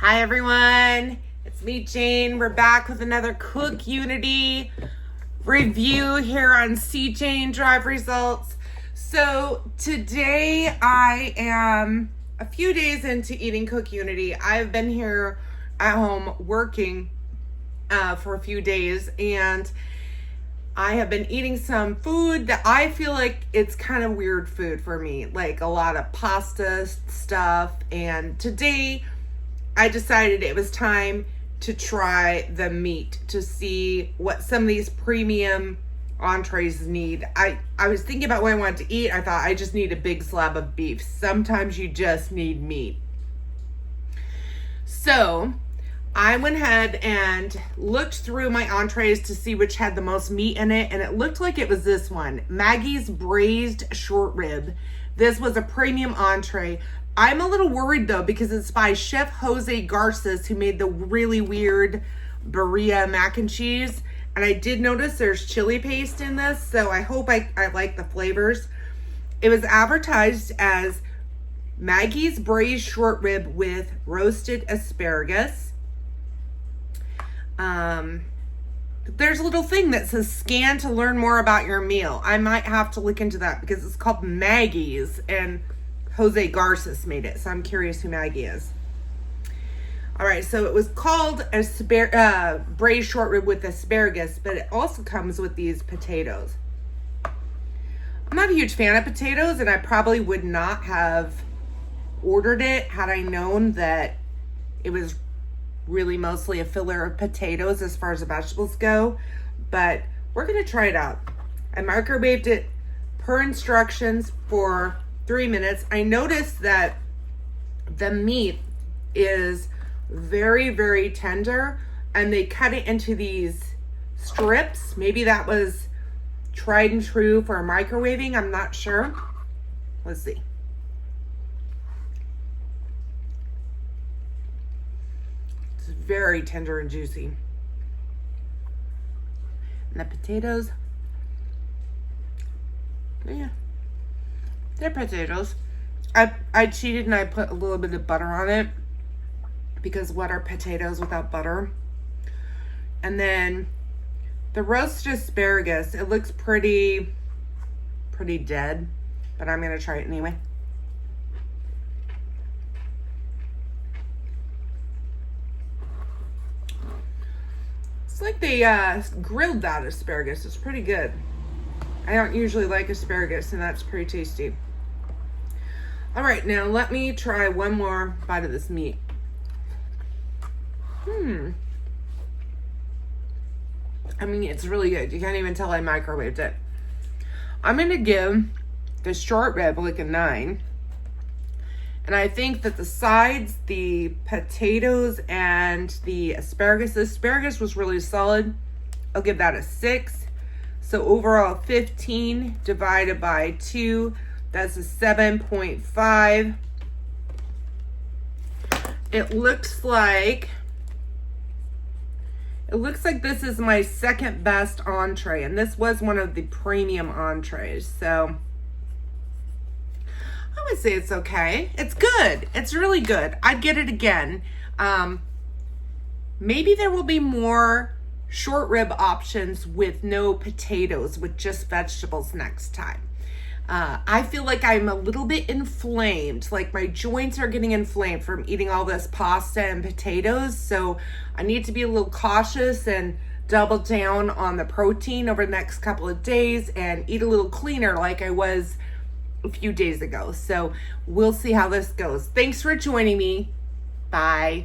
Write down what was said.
Hi everyone, it's me Jane. We're back with another Cook Unity review here on CJ Drive Results. So today I am a few days into eating Cook Unity. I've been here at home working for a few days, and I have been eating some food that I feel like it's kind of weird food for me, like a lot of pasta stuff. And today I decided it was time to try the meat to see what some of these premium entrees need. I was thinking about what I wanted to eat. I thought I just need a big slab of beef. Sometimes you just need meat. So I went ahead and looked through my entrees to see which had the most meat in it, and it looked like it was this one, Maggie's Braised short rib. This was a premium entree. I'm a little worried though because it's by Chef Jose Garces, who made the really weird birria mac and cheese. And I did notice there's chili paste in this, so I hope I like the flavors. It was advertised as Maggie's Braised short rib with roasted asparagus. There's a little thing that says scan to learn more about your meal. I might have to look into that because it's called Maggie's and Jose Garces made it, so I'm curious who Maggie is. All right, so it was called braised short rib with asparagus, but it also comes with these potatoes. I'm not a huge fan of potatoes, and I probably would not have ordered it had I known that it was really mostly a filler of potatoes as far as the vegetables go, but we're gonna try it out. I microwaved it per instructions for 3 minutes. I noticed that the meat is very, very tender, and they cut it into these strips. Maybe that was tried and true for microwaving. I'm not sure. Let's see. It's very tender and juicy. And the potatoes, yeah, they're potatoes. I cheated and I put a little bit of butter on it because what are potatoes without butter? And then the roasted asparagus, it looks pretty dead, but I'm gonna try it anyway. It's like they grilled that asparagus. It's pretty good. I don't usually like asparagus, and that's pretty tasty. All right, now let me try one more bite of this meat. I mean, it's really good. You can't even tell I microwaved it. I'm going to give the short rib like a 9. And I think that the sides, the potatoes, and the asparagus was really solid. I'll give that a 6. So overall, 15 divided by 2, that's a 7.5. It looks like this is my second best entree, and this was one of the premium entrees. So I would say it's okay. It's good. It's really good. I'd get it again. Maybe there will be more short rib options with no potatoes, with just vegetables next time. I feel like I'm a little bit inflamed, like my joints are getting inflamed from eating all this pasta and potatoes. So I need to be a little cautious and double down on the protein over the next couple of days and eat a little cleaner like I was a few days ago. So we'll see how this goes. Thanks for joining me. Bye.